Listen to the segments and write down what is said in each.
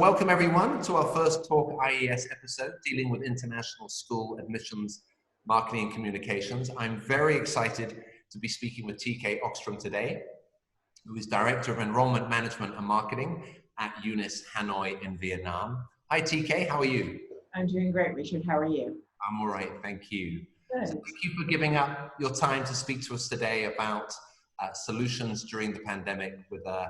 welcome everyone to our first Talk IES episode dealing with international school admissions, marketing and communications. I'm very excited to be speaking with TK Ostrom today, who is Director of Enrollment Management and Marketing at IES Hanoi in Vietnam. Hi TK, how are you? I'm doing great, Richard. How are you? I'm all right, thank you. Good. So thank you for giving up your time to speak to us today about solutions during the pandemic with a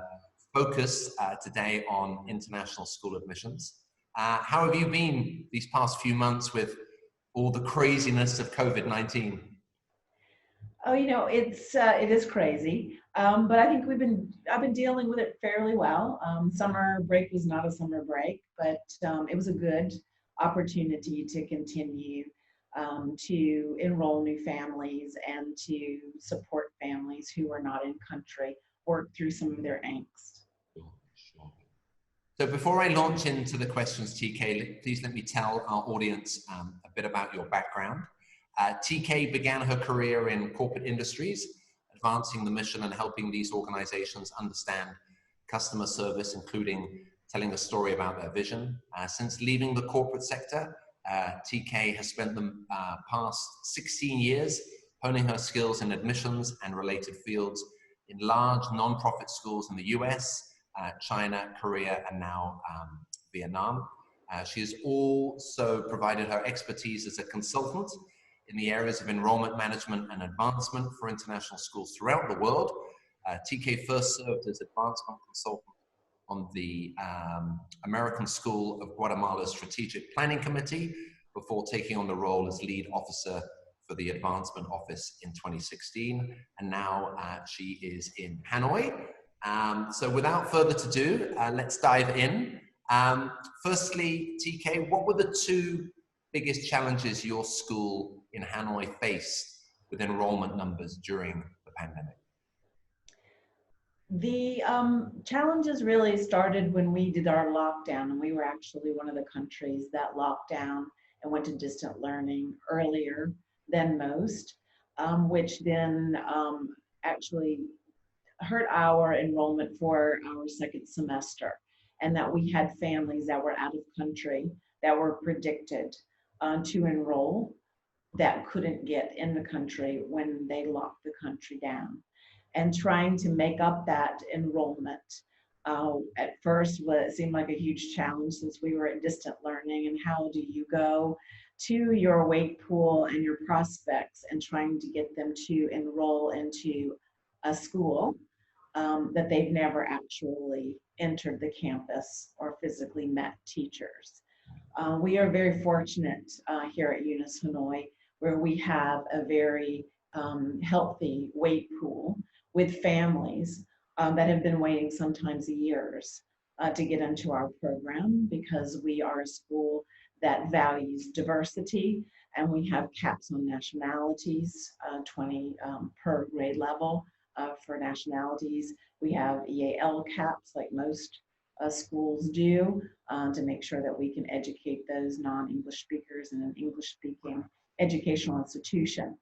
focus today on international school admissions. How have you been these past few months with all the craziness of COVID-19? Oh, you know, it is crazy, but I think I've been dealing with it fairly well. Summer break was not a summer break, but it was a good opportunity to continue to enroll new families and to support families who are not in country, work through some of their angst. Sure. So before I launch into the questions, TK, please let me tell our audience a bit about your background. TK began her career in corporate industries, advancing the mission and helping these organizations understand customer service, including telling a story about their vision. Since leaving the corporate sector, TK has spent the past 16 years honing her skills in admissions and related fields in large non-profit schools in the US, China, Korea, and now Vietnam. She has also provided her expertise as a consultant in the areas of enrollment management and advancement for international schools throughout the world. TK first served as advancement consultant on the American School of Guatemala's Strategic Planning Committee before taking on the role as lead officer for the Advancement Office in 2016. And now she is in Hanoi. So without further ado, let's dive in. Firstly, TK, what were the two biggest challenges your school in Hanoi faced with enrollment numbers during the pandemic? The challenges really started when we did our lockdown, and we were actually one of the countries that locked down and went to distant learning earlier than most, which then actually hurt our enrollment for our second semester, and that we had families that were out of country that were predicted to enroll that couldn't get in the country when they locked the country down. And trying to make up that enrollment at first seemed like a huge challenge since we were at distant learning. And how do you go to your wait pool and your prospects and trying to get them to enroll into a school that they've never actually entered the campus or physically met teachers. We are very fortunate here at IES Hanoi, where we have a very healthy wait pool with families that have been waiting sometimes years to get into our program, because we are a school that values diversity, and we have caps on nationalities, 20 per grade level for nationalities. We have EAL caps like most schools do to make sure that we can educate those non-English speakers in an English-speaking educational institution.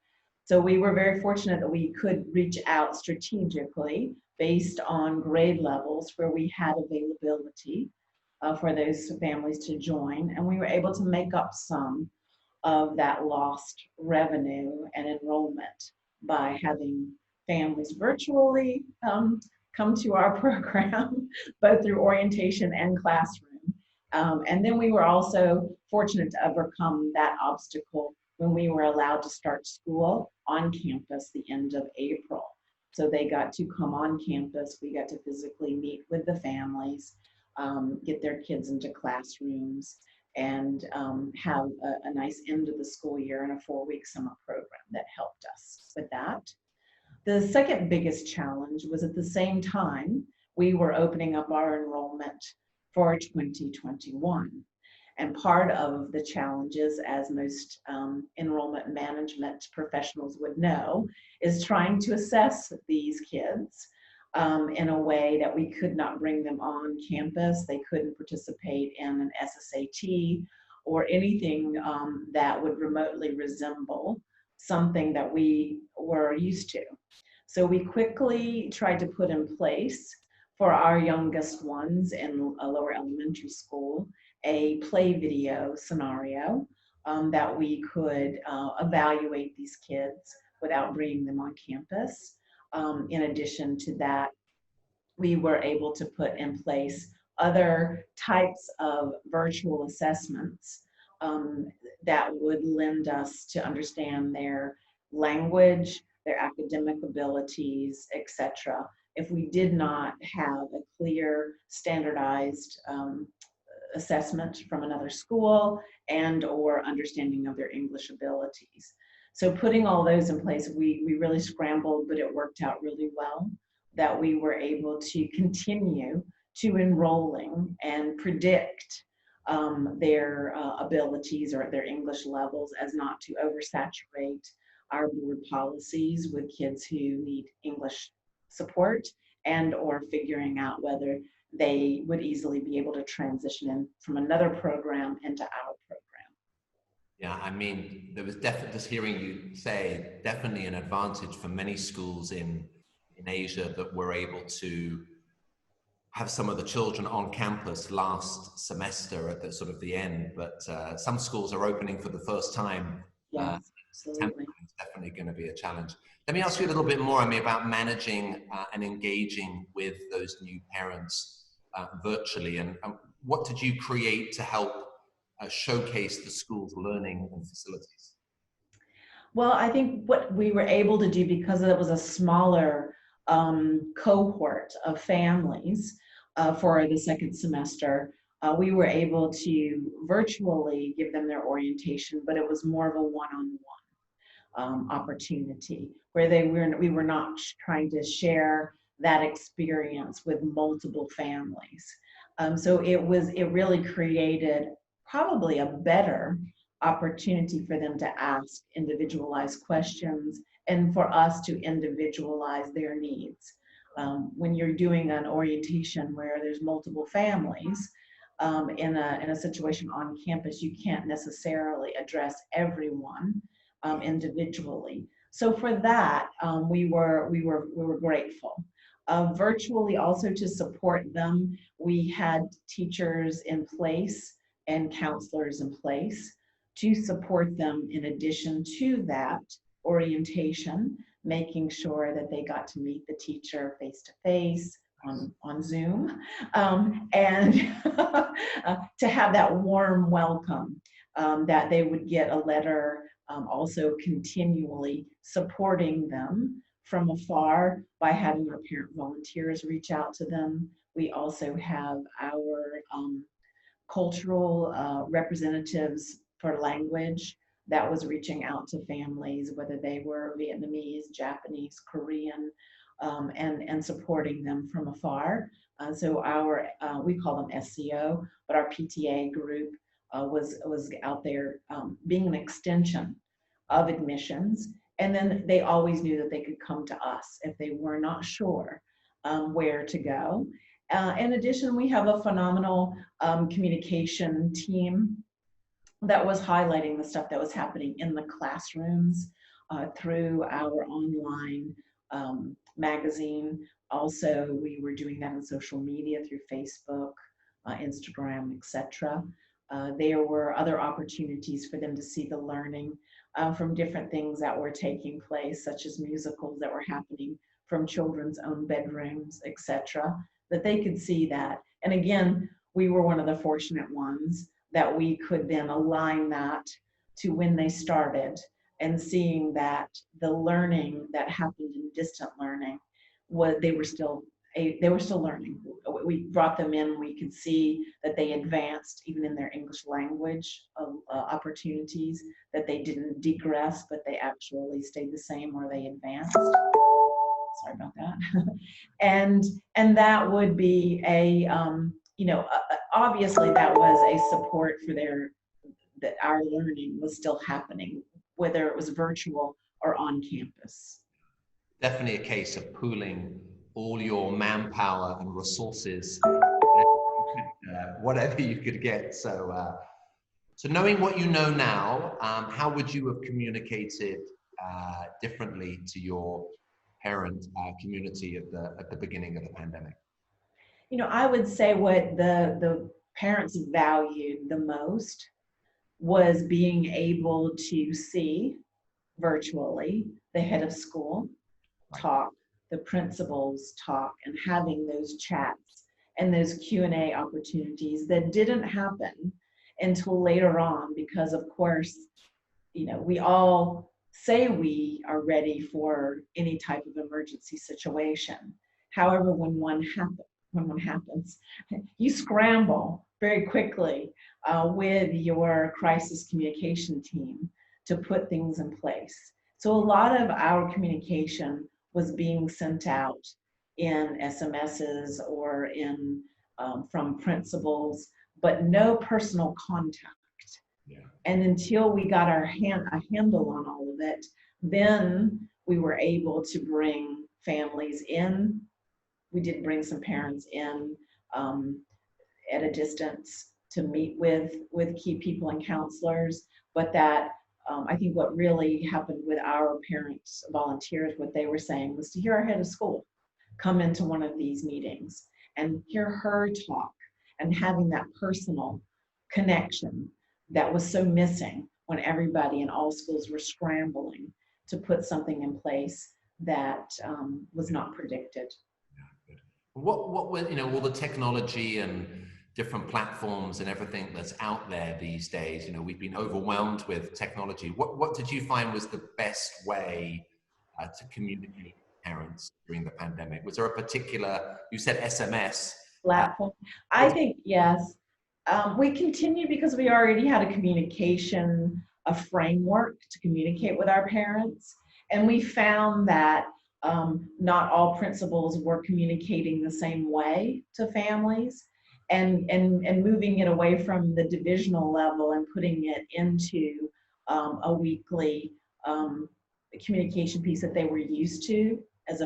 So we were very fortunate that we could reach out strategically based on grade levels where we had availability for those families to join, and we were able to make up some of that lost revenue and enrollment by having families virtually come to our program, both through orientation and classroom. And then we were also fortunate to overcome that obstacle when we were allowed to start school on campus the end of April. So they got to come on campus, we got to physically meet with the families, get their kids into classrooms, and have a nice end of the school year and a 4-week summer program that helped us with that. The second biggest challenge was at the same time we were opening up our enrollment for 2021. And part of the challenges, as most enrollment management professionals would know, is trying to assess these kids in a way that we could not bring them on campus. They couldn't participate in an SSAT or anything that would remotely resemble something that we were used to. So we quickly tried to put in place for our youngest ones in a lower elementary school, a play video scenario that we could evaluate these kids without bringing them on campus. In addition to that, we were able to put in place other types of virtual assessments um, that would lend us to understand their language, their academic abilities, etc. If we did not have a clear, standardized assessment from another school and or understanding of their English abilities. So putting all those in place, we really scrambled, but it worked out really well that we were able to continue to enrolling and predict their abilities or their English levels as not to oversaturate our board policies with kids who need English support and or figuring out whether they would easily be able to transition in from another program into our program. Yeah, I mean, there was definitely, just hearing you say, definitely an advantage for many schools in Asia that were able to have some of the children on campus last semester at the sort of the end, but some schools are opening for the first time. Yes, September absolutely. is definitely going to be a challenge. Let me ask you a little bit more, I mean, about managing and engaging with those new parents virtually, and what did you create to help showcase the school's learning and facilities? Well, I think what we were able to do, because it was a smaller cohort of families for the second semester, we were able to virtually give them their orientation, but it was more of a one-on-one opportunity where we were not trying to share that experience with multiple families. So it really created probably a better opportunity for them to ask individualized questions and for us to individualize their needs. When you're doing an orientation where there's multiple families in a situation on campus, you can't necessarily address everyone individually. So for that, we were grateful. Virtually also to support them, we had teachers in place and counselors in place to support them in addition to that orientation, making sure that they got to meet the teacher face to face on Zoom, and to have that warm welcome, that they would get a letter also continually supporting them from afar by having our parent volunteers reach out to them. We also have our cultural representatives for language that was reaching out to families, whether they were Vietnamese, Japanese, Korean, and supporting them from afar. So our, we call them SCO, but our PTA group was out there being an extension of admissions. And then they always knew that they could come to us if they were not sure where to go. In addition, we have a phenomenal communication team that was highlighting the stuff that was happening in the classrooms through our online magazine. Also, we were doing that on social media through Facebook, Instagram, etc. There were other opportunities for them to see the learning from different things that were taking place, such as musicals that were happening from children's own bedrooms, etc., that they could see that. And again, we were one of the fortunate ones that we could then align that to when they started and seeing that the learning that happened in distant learning, they were still learning. We brought them in, we could see that they advanced even in their English language opportunities, that they didn't degress, but they actually stayed the same or they advanced. Sorry about that. and that would be a, obviously that was a support for that our learning was still happening, whether it was virtual or on campus. Definitely a case of pooling all your manpower and resources, whatever you could get. So, so knowing what you know now, how would you have communicated differently to your parent community at the beginning of the pandemic? I would say what the parents valued the most was being able to see virtually the head of school Right. talk, the principals talk, and having those chats and those Q&A opportunities that didn't happen until later on because, of course, we all say we are ready for any type of emergency situation. However, when one happens, you scramble very quickly with your crisis communication team to put things in place. So a lot of our communication was being sent out in SMSs or in from principals, but no personal contact. Yeah. And until we got a handle on all of it, then we were able to bring families in. We did bring some parents in um, at a distance to meet with key people and counselors. But that I think what really happened with our parents, volunteers, what they were saying was to hear our head of school come into one of these meetings and hear her talk and having that personal connection that was so missing when everybody in all schools were scrambling to put something in place that was not predicted. Yeah, good. What were, all the technology and different platforms and everything that's out there these days, we've been overwhelmed with technology. What did you find was the best way to communicate with parents during the pandemic? Was there a particular, you said SMS. Platform. I think, yes. We continue because we already had a framework to communicate with our parents. And we found that not all principals were communicating the same way to families, and moving it away from the divisional level and putting it into a weekly communication piece that they were used to as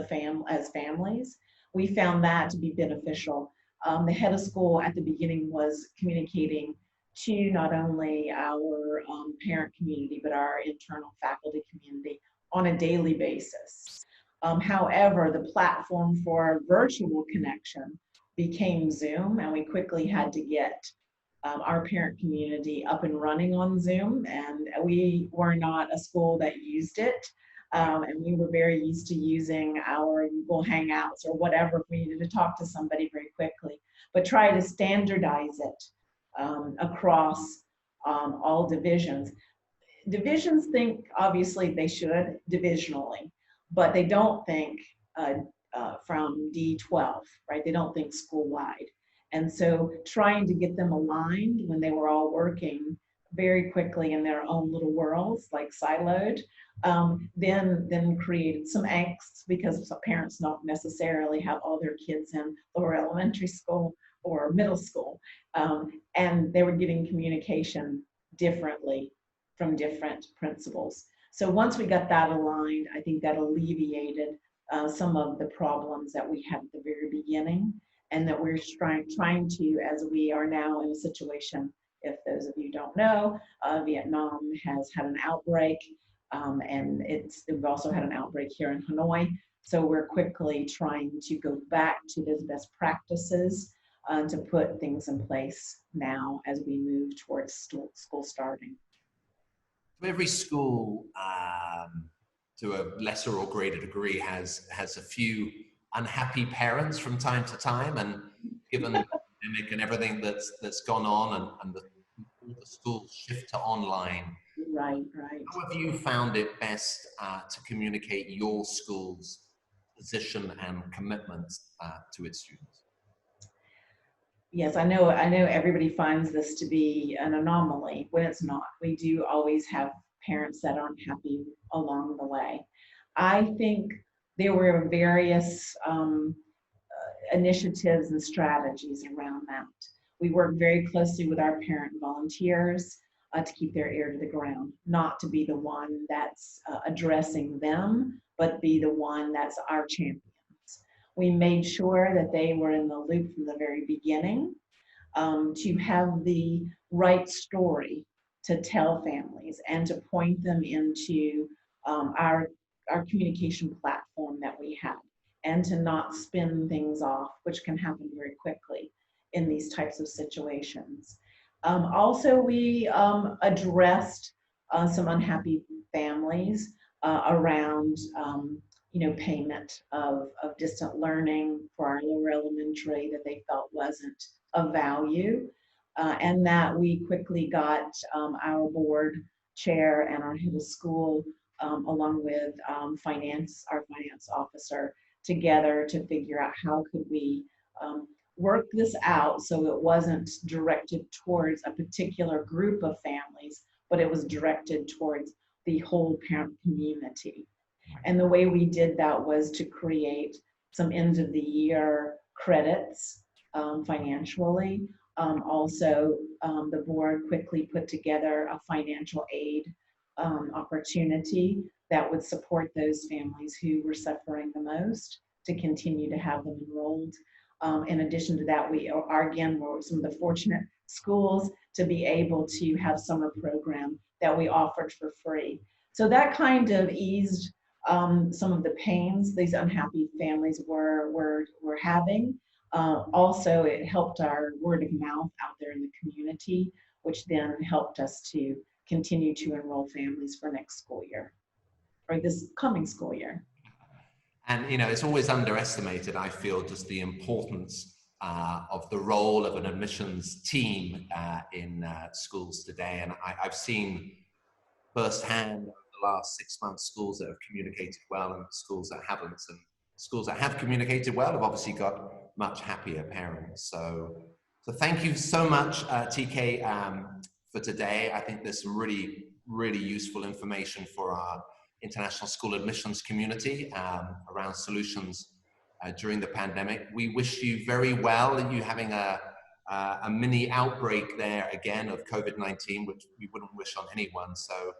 families. We found that to be beneficial. The head of school at the beginning was communicating to not only our parent community, but our internal faculty community on a daily basis. However, the platform for virtual connection became Zoom, and we quickly had to get our parent community up and running on Zoom, and we were not a school that used it. And we were very used to using our Google Hangouts or whatever if we needed to talk to somebody very quickly, but try to standardize it across all divisions. Divisions think, obviously, they should divisionally, but they don't think from D12, right? They don't think school-wide. And so trying to get them aligned when they were all working very quickly in their own little worlds, like siloed, then created some angst because parents don't necessarily have all their kids in lower elementary school or middle school. And they were getting communication differently from different principals. So once we got that aligned, I think that alleviated some of the problems that we had at the very beginning, and that we're trying to, as we are now in a situation, if those of you don't know, Vietnam has had an outbreak, and we've also had an outbreak here in Hanoi. So we're quickly trying to go back to those best practices to put things in place now as we move towards school starting. Every school, to a lesser or greater degree, has a few unhappy parents from time to time, and given the pandemic and everything that's gone on, and the schools shift to online. Right. How have you found it best to communicate your school's position and commitments to its students? Yes, I know everybody finds this to be an anomaly when it's not. We do always have parents that aren't happy along the way. I think there were various initiatives and strategies around that. We work very closely with our parent volunteers to keep their ear to the ground, not to be the one that's addressing them, but be the one that's our champions. We made sure that they were in the loop from the very beginning, to have the right story to tell families and to point them into our communication platform that we had. and to not spin things off, which can happen very quickly in these types of situations. Also, we addressed some unhappy families around payment of distant learning for our lower elementary that they felt wasn't of value. And that we quickly got our board chair and our head of school, along with our finance officer, together to figure out how could we work this out so it wasn't directed towards a particular group of families, but it was directed towards the whole parent community. And the way we did that was to create some end of the year credits financially. Also, the board quickly put together a financial aid opportunity that would support those families who were suffering the most to continue to have them enrolled. In addition to that, we are again were some of the fortunate schools to be able to have summer program that we offered for free. So that kind of eased some of the pains these unhappy families were having. Also, it helped our word of mouth out there in the community, which then helped us to continue to enroll families for next school year, or this coming school year. And, you know, it's always underestimated, I feel, just the importance of the role of an admissions team in schools today. And I've seen firsthand over the last 6 months schools that have communicated well and schools that haven't. And schools that have communicated well have obviously got much happier parents. So thank you so much, TK, for today. I think there's some really, really useful information for our international school admissions community around solutions during the pandemic. We wish you very well. You having a mini outbreak there again of COVID-19, which we wouldn't wish on anyone. So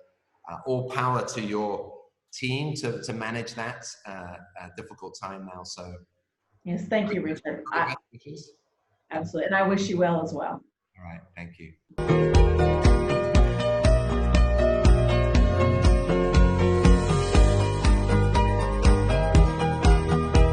all power to your team to manage that difficult time now. So yes, thank you, Richard. Absolutely, and I wish you well as well. All right, thank you.